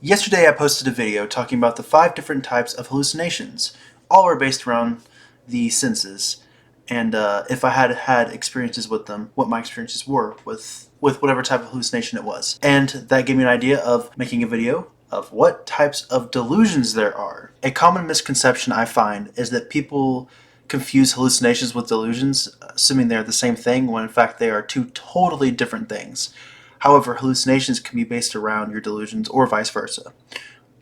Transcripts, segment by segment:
Yesterday I posted a video talking about the 5 different types of hallucinations. All are based around the senses, and if I had had experiences with them, what my experiences were with whatever type of hallucination it was. And that gave me an idea of making a video of what types of delusions there are. A common misconception I find is that people confuse hallucinations with delusions, assuming they're the same thing, when in fact they are two totally different things. However, hallucinations can be based around your delusions or vice versa,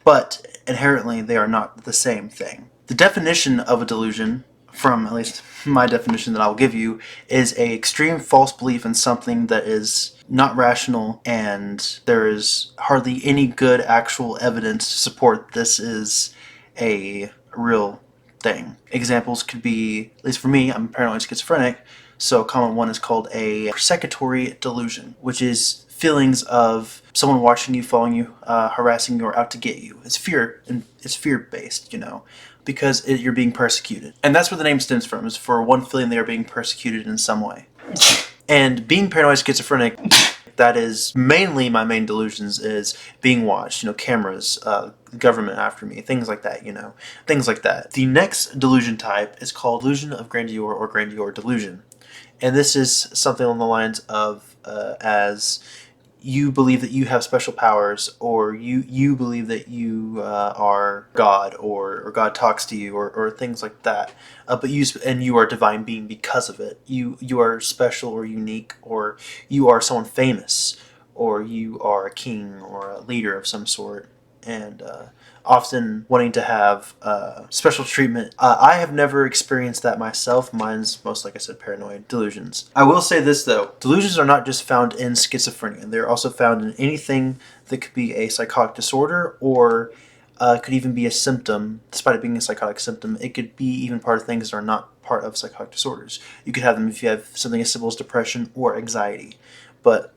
but inherently they are not the same thing. The definition of a delusion, from at least my definition that I'll give you, is a extreme false belief in something that is not rational, and there is hardly any good actual evidence to support this is a real thing. Examples could be, at least for me, I'm paranoid schizophrenic, so a common one is called a persecutory delusion, which is feelings of someone watching you, following you, harassing you, or out to get you. It's fear, and it's fear-based, because you're being persecuted. And that's where the name stems from, is for one feeling they are being persecuted in some way. And being paranoid schizophrenic, that is mainly my main delusions, is being watched, cameras, government after me, things like that, things like that. The next delusion type is called delusion of grandeur or grandeur delusion. And this is something along the lines of as you believe that you have special powers, or you believe that you are God, or God talks to you, or things like that. But you are a divine being because of it. You are special or unique, or you are someone famous, or you are a king or a leader of some sort, and often wanting to have special treatment. I have never experienced that myself. Mine's most, like I said, paranoid delusions. I will say this though, delusions are not just found in schizophrenia. They're also found in anything that could be a psychotic disorder, or could even be a symptom. Despite it being a psychotic symptom, it could be even part of things that are not part of psychotic disorders. You could have them if you have something as simple as depression or anxiety, but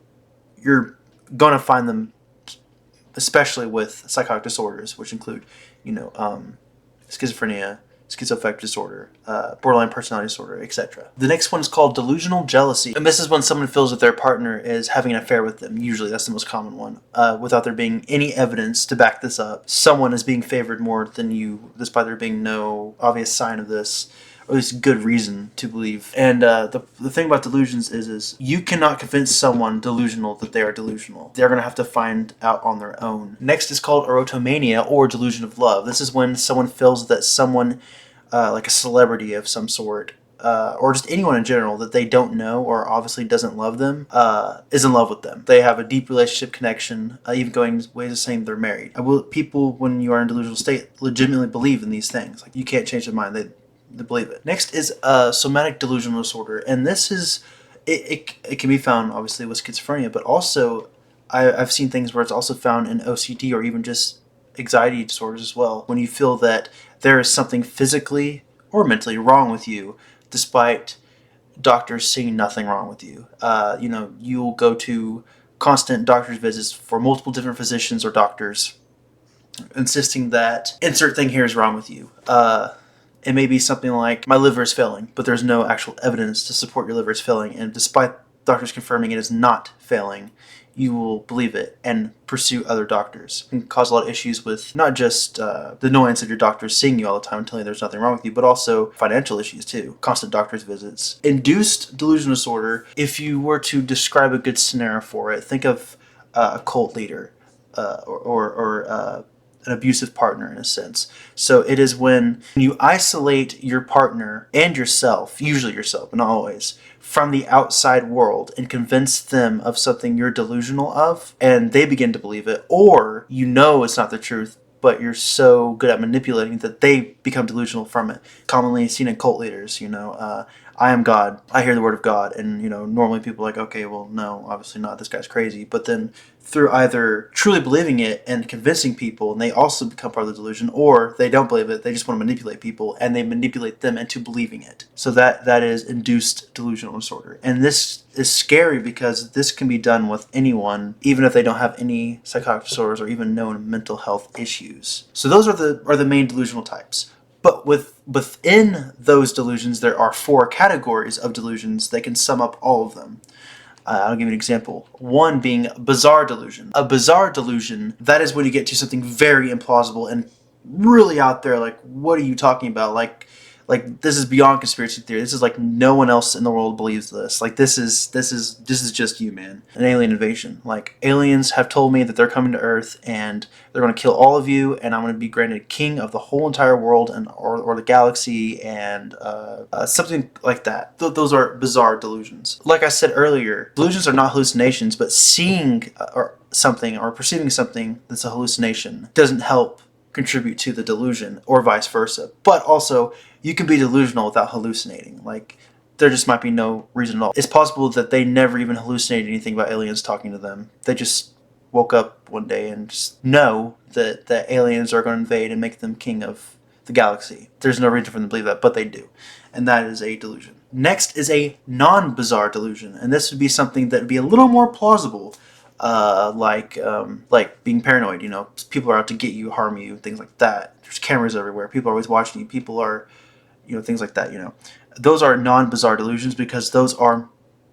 you're going to find them especially with psychotic disorders, which include, schizophrenia, schizoaffective disorder, borderline personality disorder, etc. The next one is called delusional jealousy. And this is when someone feels that their partner is having an affair with them. Usually that's the most common one. Without there being any evidence to back this up. Someone is being favored more than you, despite there being no obvious sign of this, or at least good reason to believe. And the thing about delusions is you cannot convince someone delusional that they are delusional. They're going to have to find out on their own. Next is called erotomania, or delusion of love. This is when someone feels that someone, like a celebrity of some sort, or just anyone in general that they don't know or obviously doesn't love them, is in love with them. They have a deep relationship connection, even going ways of saying they're married. People, when you are in delusional state, legitimately believe in these things. Like, you can't change their mind. They believe it. Next is somatic delusional disorder, and this is it can be found obviously with schizophrenia, but also I've seen things where it's also found in OCD or even just anxiety disorders as well. When you feel that there is something physically or mentally wrong with you, despite doctors seeing nothing wrong with you. You'll go to constant doctor's visits for multiple different physicians or doctors, insisting that insert thing here is wrong with you. It may be something like, my liver is failing, but there's no actual evidence to support your liver is failing, and despite doctors confirming it is not failing, you will believe it and pursue other doctors. It can cause a lot of issues with not just the annoyance of your doctors seeing you all the time and telling you there's nothing wrong with you, but also financial issues too. Constant doctor's visits. Induced delusional disorder, if you were to describe a good scenario for it, think of a cult leader, or an abusive partner in a sense. So it is when you isolate your partner and yourself, usually yourself, but not always, from the outside world and convince them of something you're delusional of, and they begin to believe it, or it's not the truth, but you're so good at manipulating that they become delusional from it. Commonly seen in cult leaders, I am God. I hear the word of God. And, normally people are like, okay, well, no, obviously not. This guy's crazy. But then through either truly believing it and convincing people, and they also become part of the delusion, or they don't believe it, they just want to manipulate people, and they manipulate them into believing it. So that is induced delusional disorder. And this is scary because this can be done with anyone, even if they don't have any psychotic disorders or even known mental health issues. So those are the main delusional types. But within those delusions, there are 4 categories of delusions that can sum up all of them. I'll give you an example. One being bizarre delusion. A bizarre delusion, that is when you get to something very implausible and really out there. Like, what are you talking about? Like this is beyond conspiracy theory. This is like no one else in the world believes this. Like this is just you, man. An alien invasion. Like aliens have told me that they're coming to Earth and they're going to kill all of you, and I'm going to be granted king of the whole entire world and or the galaxy, and something like that. Those are bizarre delusions. Like I said earlier, delusions are not hallucinations, but seeing or something or perceiving something that's a hallucination doesn't help contribute to the delusion, or vice versa. But also, you can be delusional without hallucinating. Like, there just might be no reason at all. It's possible that they never even hallucinated anything about aliens talking to them. They just woke up one day and just know that aliens are going to invade and make them king of the galaxy. There's no reason for them to believe that, but they do. And that is a delusion. Next is a non-bizarre delusion. And this would be something that would be a little more plausible. Like being paranoid, you know, people are out to get you, harm you, things like that. There's cameras everywhere. People are always watching you. People are, you know, things like that, you know. Those are non-bizarre delusions because those are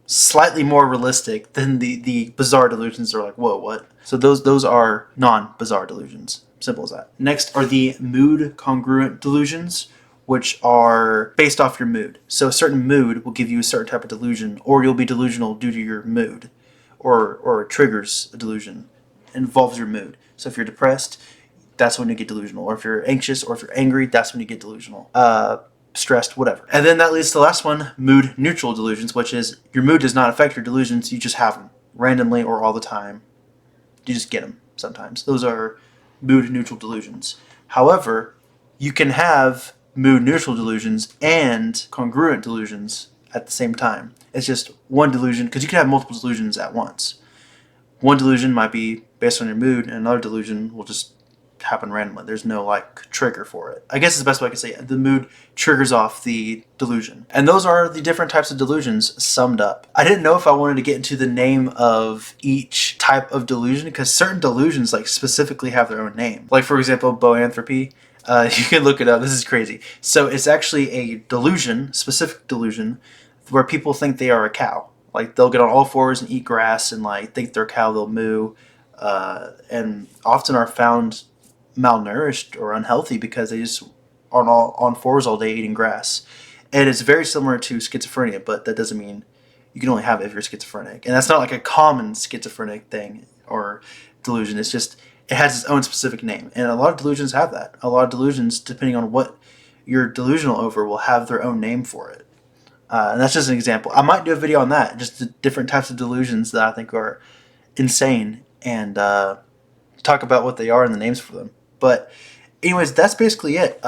slightly more realistic than the bizarre delusions that are like, whoa, what? So those are non-bizarre delusions. Simple as that. Next are the mood congruent delusions, which are based off your mood. So a certain mood will give you a certain type of delusion, or you'll be delusional due to your mood. Or it triggers a delusion, it involves your mood. So if you're depressed, that's when you get delusional. Or if you're anxious, or if you're angry, that's when you get delusional. Stressed, whatever. And then that leads to the last one, mood neutral delusions, which is your mood does not affect your delusions, you just have them randomly or all the time. You just get them sometimes. Those are mood neutral delusions. However, you can have mood neutral delusions and congruent delusions at the same time. It's just one delusion, because you can have multiple delusions at once. One delusion might be based on your mood, and another delusion will just happen randomly. There's no like trigger for it. I guess it's the best way I can say it. The mood triggers off the delusion. And those are the different types of delusions summed up. I didn't know if I wanted to get into the name of each type of delusion, because certain delusions like specifically have their own name. Like for example, boanthropy. You can look it up. This is crazy. So it's actually a delusion, specific delusion, where people think they are a cow. Like they'll get on all fours and eat grass and like think they're a cow, they'll moo, and often are found malnourished or unhealthy because they just are on fours all day eating grass. And it's very similar to schizophrenia, but that doesn't mean you can only have it if you're schizophrenic. And that's not like a common schizophrenic thing or delusion. It's just, it has its own specific name. And a lot of delusions have that. A lot of delusions, depending on what you're delusional over, will have their own name for it. And that's just an example. I might do a video on that, just the different types of delusions that I think are insane, and talk about what they are and the names for them. But anyways, that's basically it.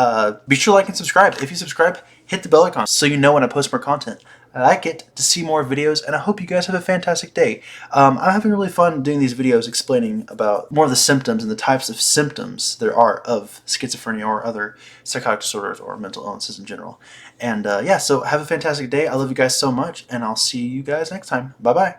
Be sure to like and subscribe. If you subscribe, hit the bell icon so you know when I post more content. I like it to see more videos, and I hope you guys have a fantastic day. I'm having really fun doing these videos explaining about more of the symptoms and the types of symptoms there are of schizophrenia or other psychotic disorders or mental illnesses in general. And yeah, so have a fantastic day. I love you guys so much, and I'll see you guys next time. Bye-bye.